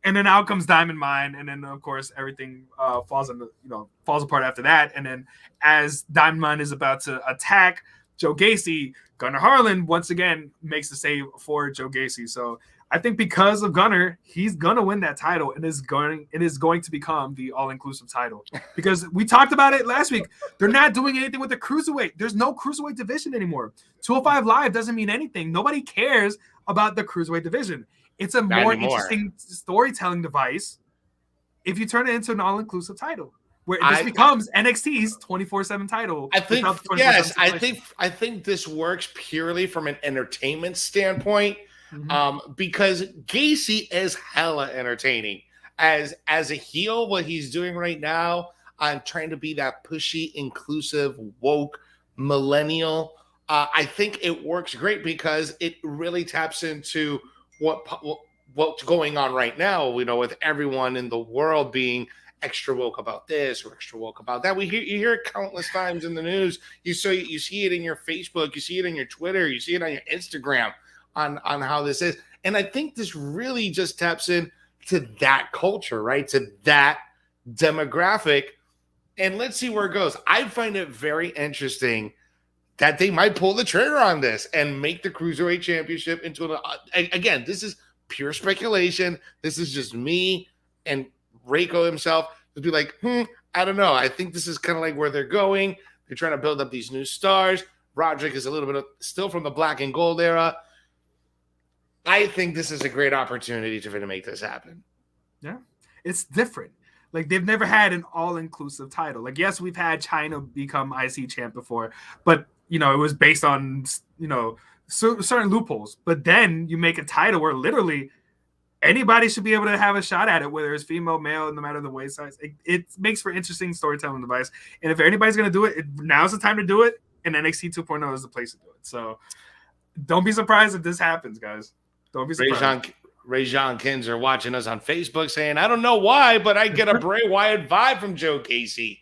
and then out comes Diamond Mine, and then of course everything falls apart after that. And then as Diamond Mine is about to attack Joe Gacy, Gunnar Harlan once again makes the save for Joe Gacy. So I think because of Gunnar, he's gonna win that title, and is going to become the all-inclusive title. Because we talked about it last week. They're not doing anything with the cruiserweight. There's no cruiserweight division anymore. 205 Live doesn't mean anything. Nobody cares about the cruiserweight division. It's a more interesting storytelling device if you turn it into an all-inclusive title, where this becomes NXT's 24/7 title. I think this works purely from an entertainment standpoint, because Gacy is hella entertaining as a heel. What he's doing right now, I'm trying to be that pushy, inclusive, woke millennial. I think it works great because it really taps into what's going on right now, with everyone in the world being extra woke about this or extra woke about that. You hear it countless times in the news. You see it in your Facebook, you see it in your Twitter, you see it on your Instagram on how this is. And I think this really just taps in to that culture, right? To that demographic. And let's see where it goes. I find it very interesting that they might pull the trigger on this and make the Cruiserweight Championship into again, this is pure speculation. This is just me and Rico himself to be like, I don't know. I think this is kind of like where they're going. They're trying to build up these new stars. Roderick is a little bit still from the black and gold era. I think this is a great opportunity to make this happen. Yeah, it's different. Like, they've never had an all-inclusive title. Like, yes, we've had China become IC champ before, but it was based on certain loopholes. But then you make a title where literally anybody should be able to have a shot at it, whether it's female, male, no matter the weight size. It makes for interesting storytelling device. And if anybody's going to do it, now's the time to do it. And NXT 2.0 is the place to do it. So don't be surprised if this happens, guys. Don't be surprised. Ray-Jean Kinzer watching us on Facebook saying, I don't know why, but I get a Bray Wyatt vibe from Joe Gacy.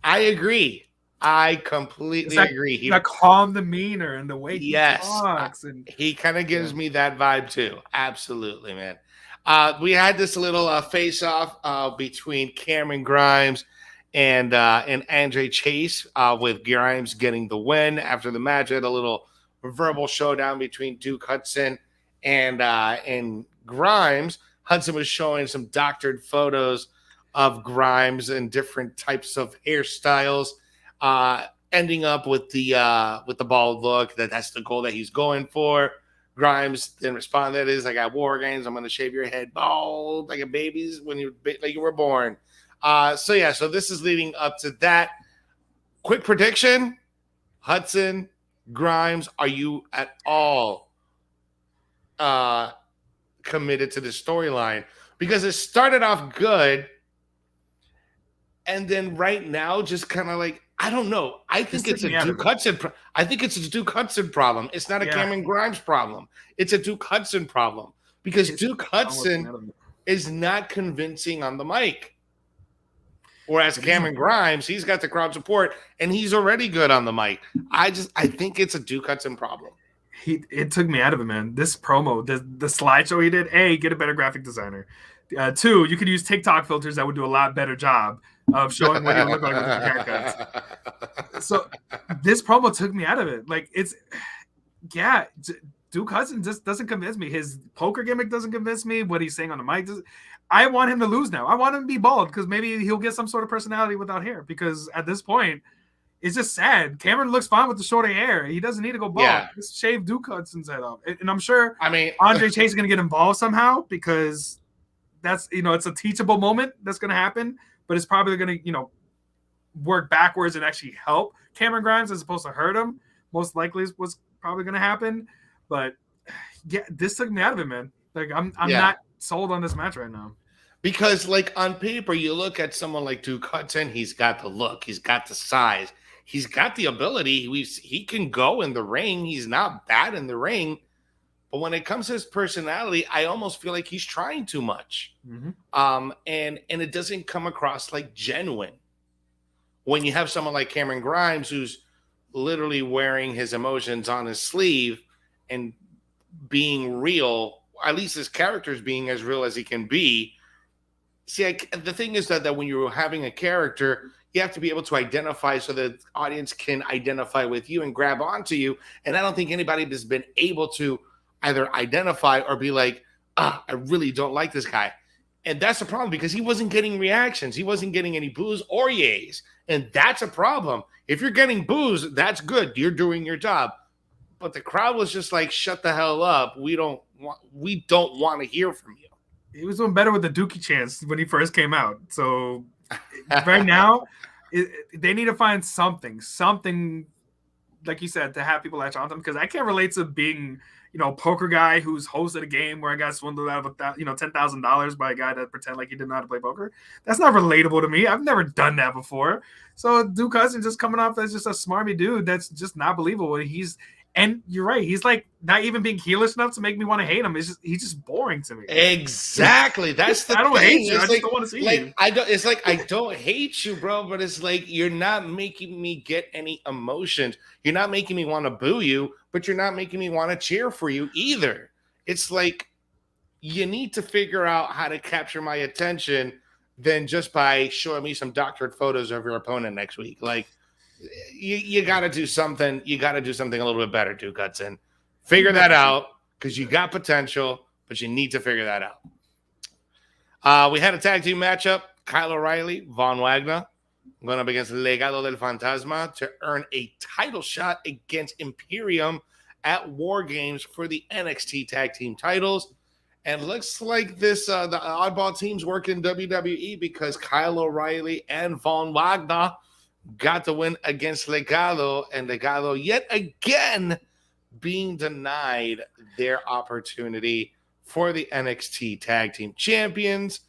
I agree. I completely agree. He calm demeanor and the way he talks. And he kind of gives me that vibe too. Absolutely, man. We had this little face-off between Cameron Grimes and Andre Chase, with Grimes getting the win. After the match, we had a little verbal showdown between Duke Hudson and Grimes. Hudson was showing some doctored photos of Grimes and different types of hairstyles, ending up with the bald look. That's the goal that he's going for. Grimes then responded, "Is I got War Games. I'm going to shave your head bald like a baby's when you were born." So this is leading up to that. Quick prediction: Hudson, Grimes. Are you at all committed to the storyline? Because it started off good, and then right now, just kind of like, I don't know. I think it's a Duke Hudson. I think it's a Duke Hudson problem. It's not a Cameron Grimes problem. It's a Duke Hudson problem because Duke Hudson is not convincing on the mic. Whereas Cameron Grimes, he's got the crowd support and he's already good on the mic. I think it's a Duke Hudson problem. It took me out of it, man. This promo, the slideshow he did, A, get a better graphic designer. 2, you could use TikTok filters that would do a lot better job of showing what he would look like with the haircuts. So this promo took me out of it. Like, Duke Hudson just doesn't convince me. His poker gimmick doesn't convince me. What he's saying on the mic I want him to lose now. I want him to be bald because maybe he'll get some sort of personality without hair. Because at this point, it's just sad. Cameron looks fine with the shorter hair. He doesn't need to go bald. Yeah. Just shave Duke Hudson's head off. And I'm sure Andre Chase is going to get involved somehow because that's, it's a teachable moment that's going to happen. But it's probably going to, work backwards and actually help Cameron Grimes as opposed to hurt him. Most likely is what's probably going to happen. But yeah, this took me out of it, man. Like, I'm not sold on this match right now. Because, like, on paper, you look at someone like Duke Hudson, he's got the look, he's got the size, he's got the ability, he can go in the ring, he's not bad in the ring, but when it comes to his personality, I almost feel like he's trying too much. Mm-hmm. And it doesn't come across like genuine. When you have someone like Cameron Grimes, who's literally wearing his emotions on his sleeve and being real, at least his character's being as real as he can be. See, the thing is that when you're having a character, you have to be able to identify so that the audience can identify with you and grab onto you. And I don't think anybody has been able to either identify or be like, I really don't like this guy. And that's a problem because he wasn't getting reactions. He wasn't getting any boos or yays. And that's a problem. If you're getting boos, that's good. You're doing your job. But the crowd was just like, shut the hell up. We don't want to hear from you. He was doing better with the Dookie chants when he first came out. So right now, they need to find something, like you said, to have people latch on to them. Because I can't relate to being, a poker guy who's hosted a game where I got swindled out of $10,000 by a guy that pretend like he didn't know how to play poker. That's not relatable to me. I've never done that before. So Duke Cousins just coming off as just a smarmy dude that's just not believable. And you're right. He's like not even being heelish enough to make me want to hate him. He's just boring to me. Exactly. That's the I don't thing. hate you. I just don't want to see you. It's like I don't hate you, bro. But it's like you're not making me get any emotions. You're not making me want to boo you, but you're not making me want to cheer for you either. It's like you need to figure out how to capture my attention than just by showing me some doctored photos of your opponent next week. Like. You got to do something. You got to do something a little bit better, Duke Hudson. Figure that out because you got potential, but you need to figure that out. We had a tag team matchup. Kyle O'Reilly, Von Wagner, going up against Legado del Fantasma to earn a title shot against Imperium at War Games for the NXT tag team titles. And looks like the oddball team's working WWE because Kyle O'Reilly and Von Wagner got the win against Legado, and Legado yet again being denied their opportunity for the NXT Tag Team Championships.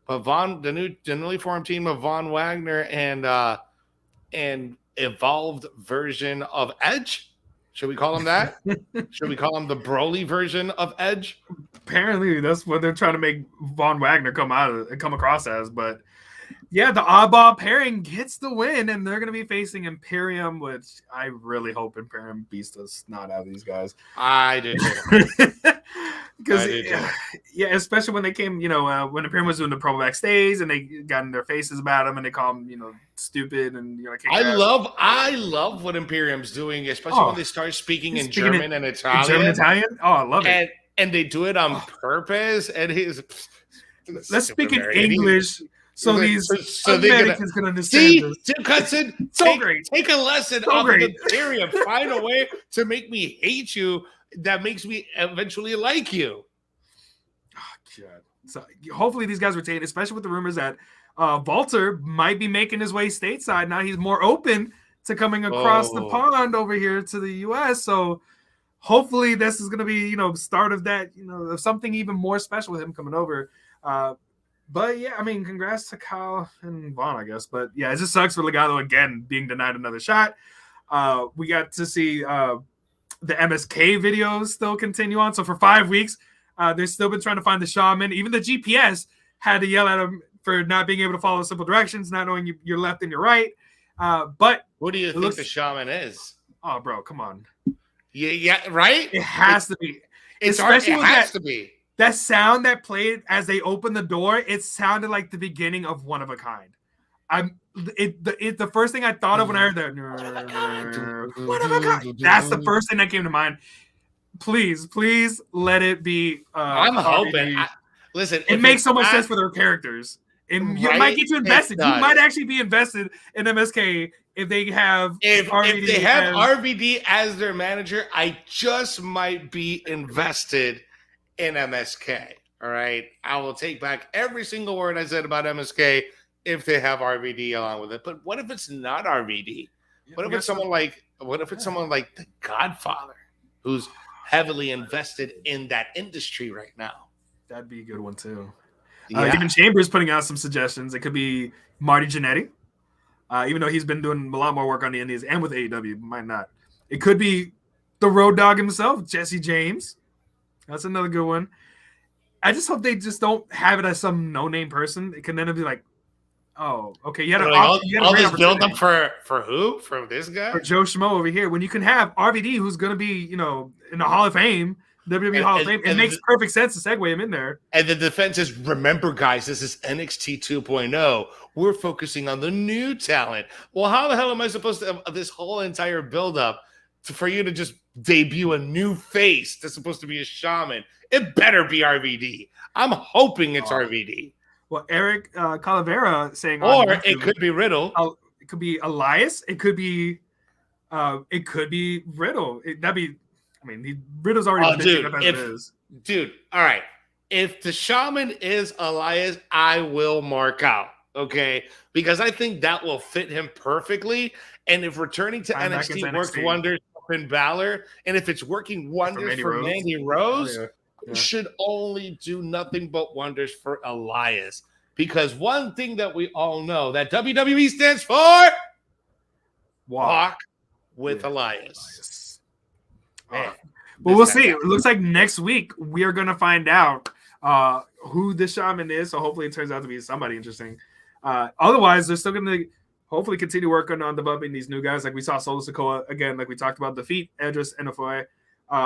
But the newly formed team of Von Wagner and evolved version of Edge. Should we call him that? Should we call him the Broly version of Edge? Apparently, that's what they're trying to make Von Wagner come across as, but. Yeah, the oddball pairing gets the win, and they're going to be facing Imperium, which I really hope Imperium beats the snot out of these guys. I do too. Because, especially when they came, when Imperium was doing the promo backstage, and they got in their faces about him, and they call him, stupid, and you're like, I love what Imperium's doing, especially when they start speaking in German and Italian. German and Italian? Oh, I love it. And they do it on purpose, and let's speak in English. So these Americans can understand this. Tim Hudson, great. Take a lesson off of Imperium. Find a way to make me hate you that makes me eventually like you. Oh, God. So hopefully these guys retain, especially with the rumors that Walter might be making his way stateside. Now he's more open to coming across the pond over here to the U.S. So hopefully this is going to be, start of that, of something even more special with him coming over. But yeah, I mean, congrats to Kyle and Vaughn, I guess. But yeah, it just sucks for Legado again being denied another shot. We got to see the MSK videos still continue on. So for 5 weeks, they've still been trying to find the Shaman. Even the GPS had to yell at him for not being able to follow simple directions, not knowing your left and your right. But what do you think the Shaman is? Oh, bro, come on. Yeah, right? It has to be. It has to be. That sound that played as they opened the door, it sounded like the beginning of One of a Kind. The first thing I thought of when I heard that. One of a Kind. That's the first thing that came to mind. Please let it be. I'm hoping. Listen, it makes so much sense for their characters. And you might get you invested. You might actually be invested in MSK if they have if they have RVD as their manager. I just might be invested in MSK. All right. I will take back every single word I said about MSK if they have RVD along with it. But what if it's not RVD? What if it's someone like the Godfather who's heavily invested in that industry right now? That'd be a good one too. Yeah. Even Chambers putting out some suggestions. It could be Marty Jannetty. Even though he's been doing a lot more work on the Indies and with AEW, might not. It could be the Road Dogg himself, Jesse James. That's another good one. I just hope they just don't have it as some no-name person. It can then be like, Oh, okay. You had, all this build up for who? For this guy? For Joe Schmo over here. When you can have RVD, who's going to be, in the Hall of Fame, WWE Hall of Fame, it makes perfect sense to segue him in there. And the defense is, remember, guys, this is NXT 2.0. We're focusing on the new talent. Well, how the hell am I supposed to have this whole entire buildup for you to just debut a new face that's supposed to be a Shaman? It better be RVD. I'm hoping it's RVD. Well, Eric Calavera saying, or it could be Riddle. It could be Elias. It could be Riddle. Riddle's already up as it is. Dude, all right. If the Shaman is Elias, I will mark out. Okay, because I think that will fit him perfectly. And if returning to NXT works wonders for Finn Balor, and if it's working wonders for Mandy Rose, should only do nothing but wonders for Elias. Because one thing that we all know that WWE stands for, walk with Elias. But we'll see. It looks like next week we are going to find out who the Shaman is. So hopefully it turns out to be somebody interesting. Otherwise, they're still going to hopefully continue working on developing these new guys. Like we saw Solo Sikoa again, like we talked about, defeat Edris Enofoy,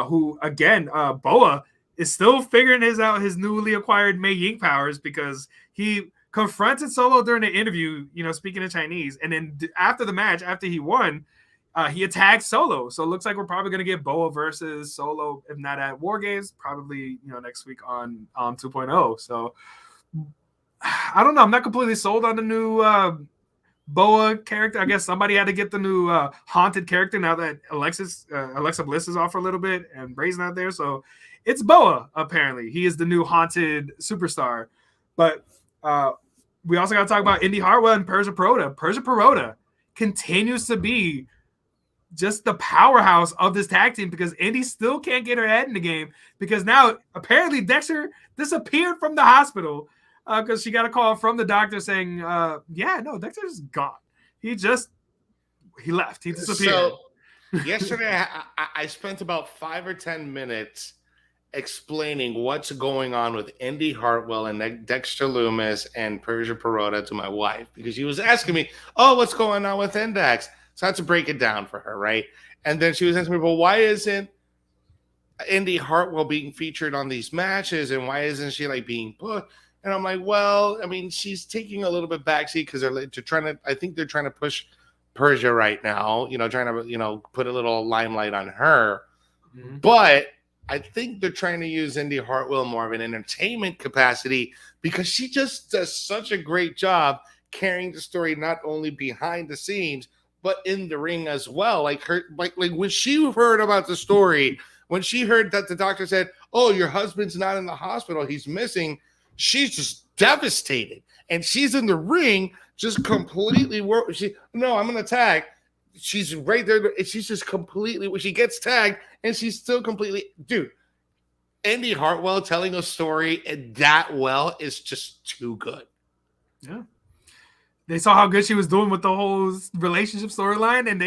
who again, Boa is still figuring out his newly acquired Mei Ying powers, because he confronted Solo during the interview, speaking in Chinese. And then after the match, after he won, he attacked Solo. So it looks like we're probably going to get Boa versus Solo, if not at War Games, probably, next week on 2.0. So I don't know. I'm not completely sold on the new Boa character. I guess somebody had to get the new haunted character now that Alexa Bliss is off for a little bit and Bray's not there. So it's Boa, apparently. He is the new haunted superstar. But we also got to talk about Indy Hartwell and Persia Pirotta. Persia Pirotta continues to be just the powerhouse of this tag team, because Indy still can't get her head in the game, because now apparently Dexter disappeared from the hospital because she got a call from the doctor saying, Dexter's gone. He left. He disappeared. So yesterday I spent about 5 or 10 minutes explaining what's going on with Indy Hartwell and Dexter Lumis and Persia Pirotta to my wife, because she was asking me, what's going on with Index? So I had to break it down for her, right? And then she was asking me, well, why isn't Indy Hartwell being featured on these matches, and why isn't she being put? And I'm like, well, she's taking a little bit backseat because I think they're trying to push Persia right now, trying to, put a little limelight on her. Mm-hmm. But I think they're trying to use Indy Hartwell more of an entertainment capacity, because she just does such a great job carrying the story, not only behind the scenes, but in the ring as well. Like when she heard about the story, when she heard that the doctor said, "Oh, your husband's not in the hospital, he's missing," she's just devastated. And she's in the ring just completely I'm going to tag. She's right there. She's just completely, when she gets tagged, and she's still completely, dude, Indy Hartwell telling a story that well is just too good. Yeah. They saw how good she was doing with the whole relationship storyline, and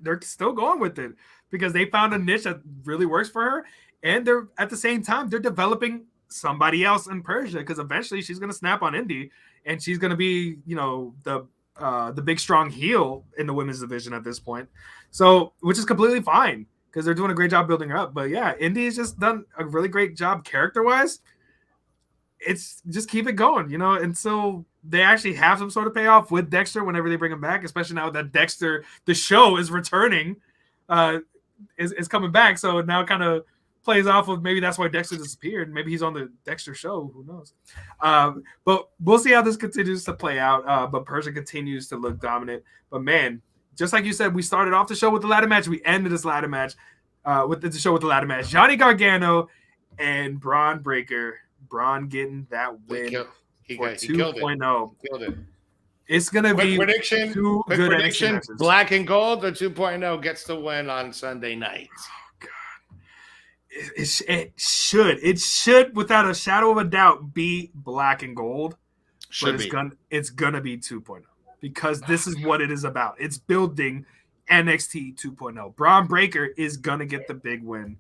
they're still going with it because they found a niche that really works for her. And they're at the same time, they're developing somebody else in Persia, because eventually she's going to snap on Indy, and she's going to be, the big strong heel in the women's division at this point. So, which is completely fine, because they're doing a great job building her up. But yeah, Indy's just done a really great job character-wise. It's just keep it going, until they actually have some sort of payoff with Dexter whenever they bring him back, especially now that Dexter, the show, is returning, is coming back. So it now kind of plays off of, maybe that's why Dexter disappeared. Maybe he's on the Dexter show. Who knows? But we'll see how this continues to play out. But Persia continues to look dominant. But man, just like you said, we started off the show with the ladder match. We ended this ladder match with the ladder match. Johnny Gargano and Braun Breaker. Braun getting that win for 2.0. Killed it. It's going to be prediction, two good prediction. Black and Gold or 2.0 gets the win on Sunday night. Oh, God. It should, without a shadow of a doubt, be Black and Gold. It's gonna be 2.0, because this is what it is about. It's building NXT 2.0. Braun Breaker is gonna get the big win.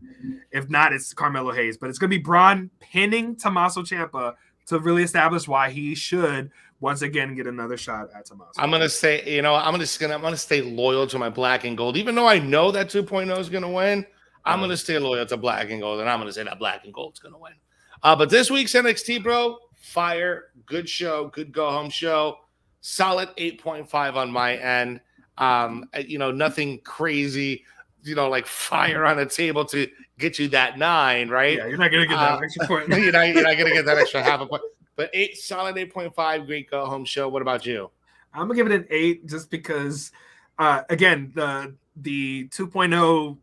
If not, it's Carmelo Hayes, but it's gonna be Braun pinning Tommaso Ciampa to really establish why he should once again get another shot at Tommaso. I'm gonna say, I'm gonna stay loyal to my black and gold, even though I know that 2.0 is gonna win. I'm gonna stay loyal to black and gold, and I'm gonna say that black and gold's gonna win. But this week's NXT, bro, fire, good show, good go home show, solid 8.5 on my end. Nothing crazy, like fire on a table to get you that 9, right? Yeah, you're not gonna get that extra point. you're not gonna get that extra half a point. But solid 8.5, great go home show. What about you? I'm gonna give it an 8 just because, again, the 2.0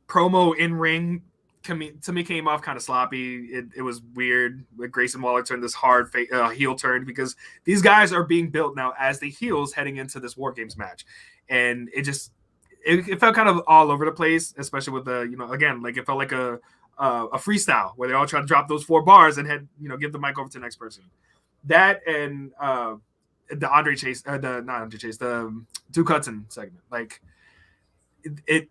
promo in ring to me came off kind of sloppy. It was weird. Grayson Waller turned this hard heel turn because these guys are being built now as the heels heading into this War Games match, and it felt kind of all over the place, especially with the again, like it felt like a freestyle where they all try to drop those 4 bars and give the mic over to the next person. That and the Andre Chase, the Duke Hudson segment, like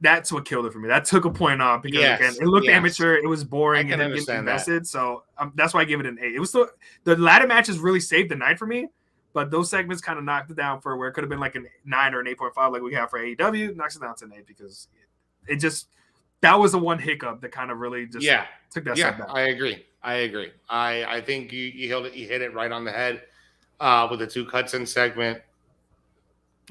that's what killed it for me. That took a point off because again, it looked amateur, it was boring, and it didn't get invested. So that's why I give it an 8. It was still the ladder matches really saved the night for me, but those segments kind of knocked it down for where it could have been like a 9 or an 8.5, like we have for AEW. Knocks it down to an 8 because it just. That was the one hiccup that kind of really just took that step back. I agree. I think you hit it right on the head with the Duke Hudson segment.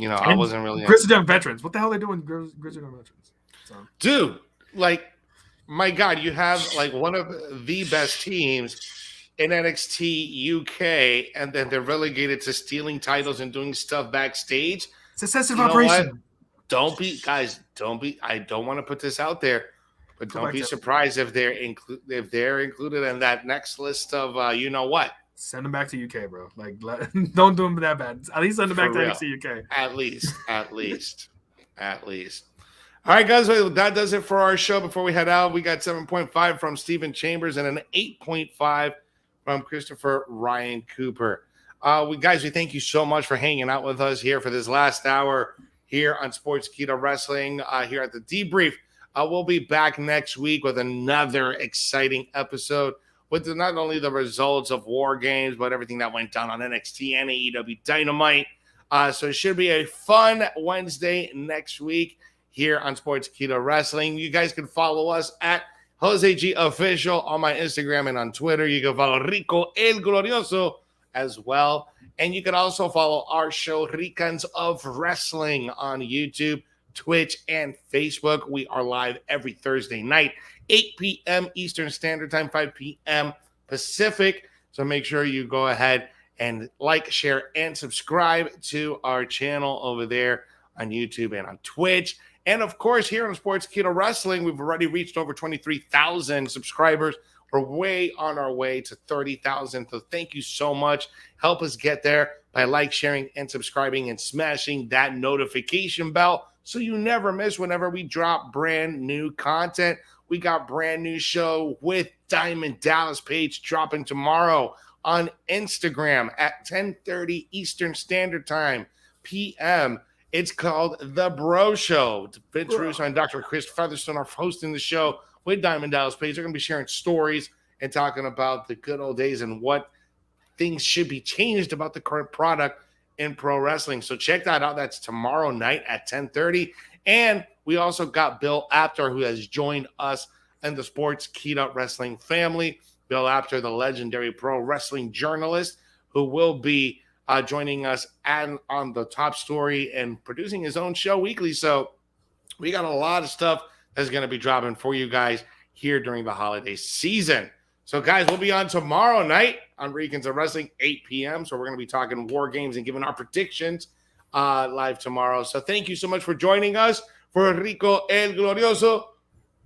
I wasn't really Grizzled Young Veterans. What the hell are they doing, Grizzled Young Veterans? So. Dude, like, my God, you have like one of the best teams in NXT UK, and then they're relegated to stealing titles and doing stuff backstage. It's a sensitive operation. I don't want to put this out there, but don't be surprised if they're included in that next list of Send them back to UK, bro. Like, don't do them that bad. At least send them back to NXT UK. At least. All right, guys, that does it for our show. Before we head out, we got 7.5 from Stephen Chambers and an 8.5 from Christopher Ryan Cooper. We thank you so much for hanging out with us here for this last hour here on Sportskeeda Wrestling, here at the Debrief. We'll be back next week with another exciting episode with not only the results of War Games, but everything that went down on NXT and AEW Dynamite. So it should be a fun Wednesday next week here on Sportskeeda Wrestling. You guys can follow us at Jose G Official on my Instagram and on Twitter. You can follow Rico El Glorioso as well. And you can also follow our show, Ricans of Wrestling, on YouTube, Twitch, and Facebook. We are live every Thursday night, 8 p.m. Eastern Standard Time, 5 p.m. Pacific. So make sure you go ahead and like, share, and subscribe to our channel over there on YouTube and on Twitch. And, of course, here on Sportskeeda Wrestling, we've already reached over 23,000 subscribers. We're way on our way to 30,000. So thank you so much. Help us get there by sharing, and subscribing and smashing that notification bell so you never miss whenever we drop brand new content. We got brand new show with Diamond Dallas Page dropping tomorrow on Instagram at 10:30 Eastern Standard Time p.m. It's called The Bro Show. Vince Russo and Dr. Chris Featherstone are hosting the show with Diamond Dallas Page. They're going to be sharing stories and talking about the good old days and what things should be changed about the current product in pro wrestling. So check that out. That's tomorrow night at 10:30. And we also got Bill Apter, who has joined us in the Sportskeeda Wrestling family. Bill Apter, the legendary pro wrestling journalist, who will be joining us on the Top Story and producing his own show weekly. So we got a lot of stuff that's going to be dropping for you guys here during the holiday season. So, guys, we'll be on tomorrow night on Ricans of Wrestling, 8 p.m. So we're going to be talking War Games and giving our predictions live tomorrow. So thank you so much for joining us. For Rico El Glorioso,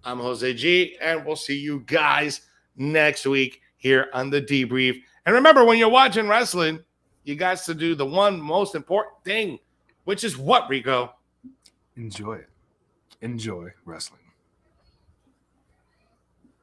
I'm Jose G, and we'll see you guys next week here on the Debrief. And remember, when you're watching wrestling, you got to do the one most important thing, which is what, Rico? Enjoy it. Enjoy wrestling.